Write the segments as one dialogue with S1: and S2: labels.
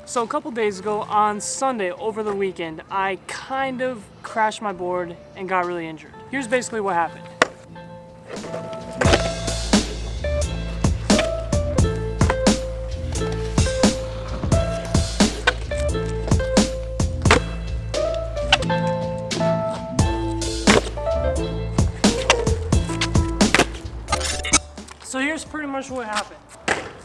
S1: So a couple days ago on Sunday over the weekend, I kind of crashed my board and got really injured. Here's basically what happened. So here's pretty much what happened.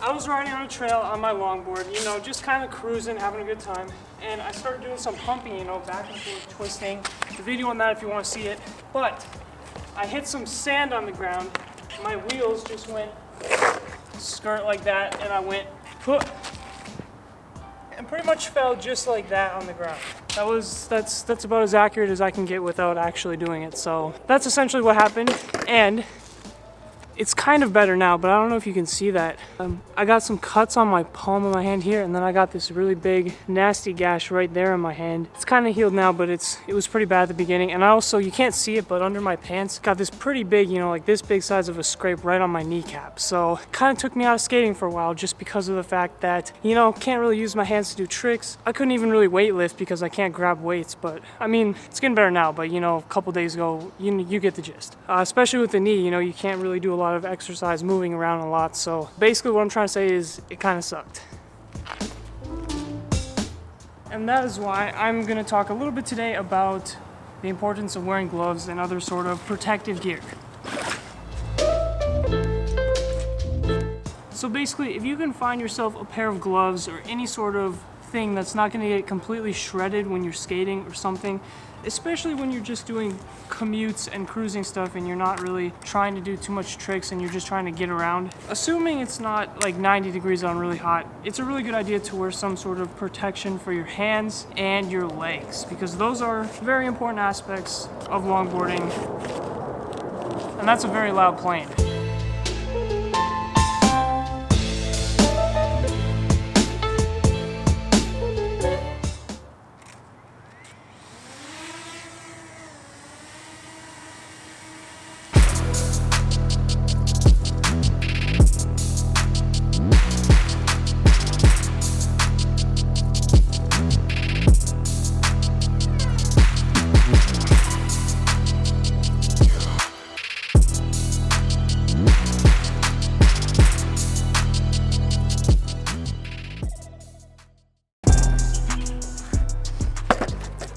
S1: I was riding on a trail on my longboard, you know, just kind of cruising, having a good time. And I started doing some pumping, you know, back and forth, twisting. The video on that if you want to see it. But I hit some sand on the ground. My wheels just went skirt like that, and I went put, and pretty much fell just like that on the ground. That's about as accurate as I can get without actually doing it. So that's essentially what happened. And it's kind of better now, but I don't know if you can see that. I got some cuts on my palm of my hand here, and then I got this really big, nasty gash right there in my hand. It's kind of healed now, but it was pretty bad at the beginning. And I also, you can't see it, but under my pants, got this pretty big, you know, like this big size of a scrape right on my kneecap. So it kind of took me out of skating for a while just because of the fact that, you know, can't really use my hands to do tricks. I couldn't even really weight lift because I can't grab weights, but I mean, it's getting better now, but you know, a couple days ago, you get the gist. Especially with the knee, you know, you can't really do a lot of exercise moving around a lot. So basically what I'm trying to say is it kind of sucked. And that is why I'm going to talk a little bit today about the importance of wearing gloves and other sort of protective gear. So basically, if you can find yourself a pair of gloves or any sort of thing that's not going to get completely shredded when you're skating or something, especially when you're just doing commutes and cruising stuff and you're not really trying to do too much tricks and you're just trying to get around. Assuming it's not like 90 degrees out and really hot, it's a really good idea to wear some sort of protection for your hands and your legs, because those are very important aspects of longboarding. And that's a very loud plane.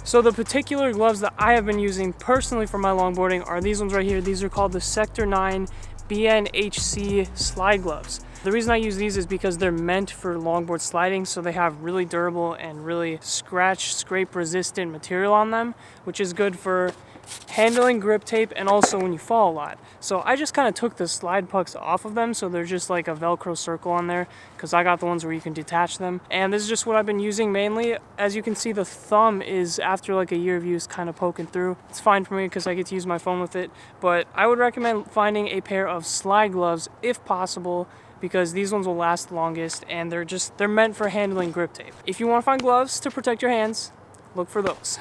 S1: So the particular gloves that I have been using personally for my longboarding are these ones right here. These are called the Sector 9 BNHC slide gloves. The reason I use these is because they're meant for longboard sliding, so they have really durable and really scrape resistant material on them, which is good for handling grip tape and also when you fall a lot. So I just kind of took the slide pucks off of them, so they're just like a Velcro circle on there, because I got the ones where you can detach them. And this is just what I've been using mainly. As you can see, the thumb is, after like a year of use, kind of poking through. It's fine for me because I get to use my phone with it, but I would recommend finding a pair of slide gloves if possible, because these ones will last the longest and they're meant for handling grip tape. If you want to find gloves to protect your hands, look for those.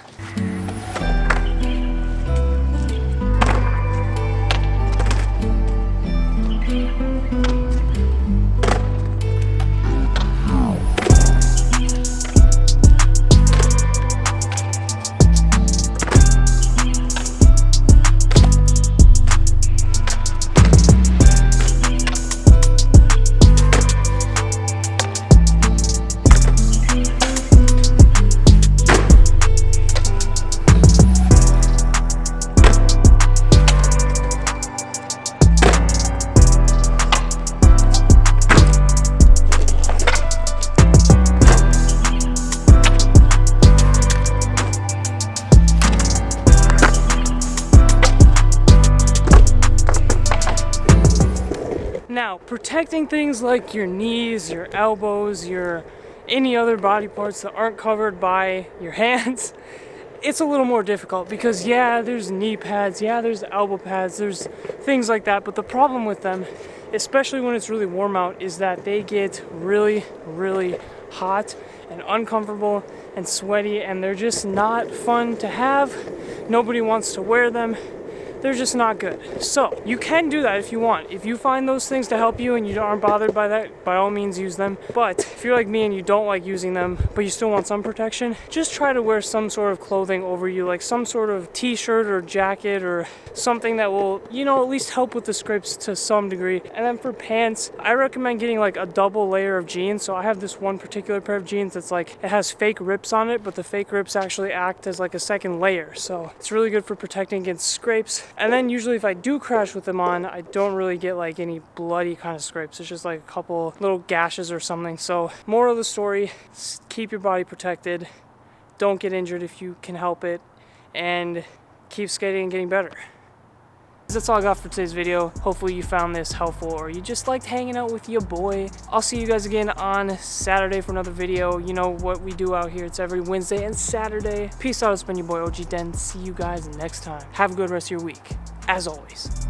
S1: Now, protecting things like your knees, your elbows, any other body parts that aren't covered by your hands, it's a little more difficult because yeah, there's knee pads, yeah, there's elbow pads, there's things like that, but the problem with them, especially when it's really warm out, is that they get really, really hot and uncomfortable and sweaty, and they're just not fun to have. Nobody wants to wear them. they're just not good. So you can do that if you want. If you find those things to help you and you aren't bothered by that, by all means use them. But if you're like me and you don't like using them, but you still want some protection, just try to wear some sort of clothing over you, like some sort of t-shirt or jacket or something that will, you know, at least help with the scrapes to some degree. And then for pants, I recommend getting like a double layer of jeans. So I have this one particular pair of jeans that's like, it has fake rips on it, but the fake rips actually act as like a second layer. So it's really good for protecting against scrapes. And then usually if I do crash with them on, I don't really get like any bloody kind of scrapes. It's just like a couple little gashes or something. So moral of the story, keep your body protected. Don't get injured if you can help it, and keep skating and getting better. That's all I got for today's video. Hopefully you found this helpful, or you just liked hanging out with your boy. I'll see you guys again on Saturday for another video. You know what we do out here. It's every Wednesday and Saturday. Peace out. It's been your boy OG Den. See you guys next time. Have a good rest of your week. As always.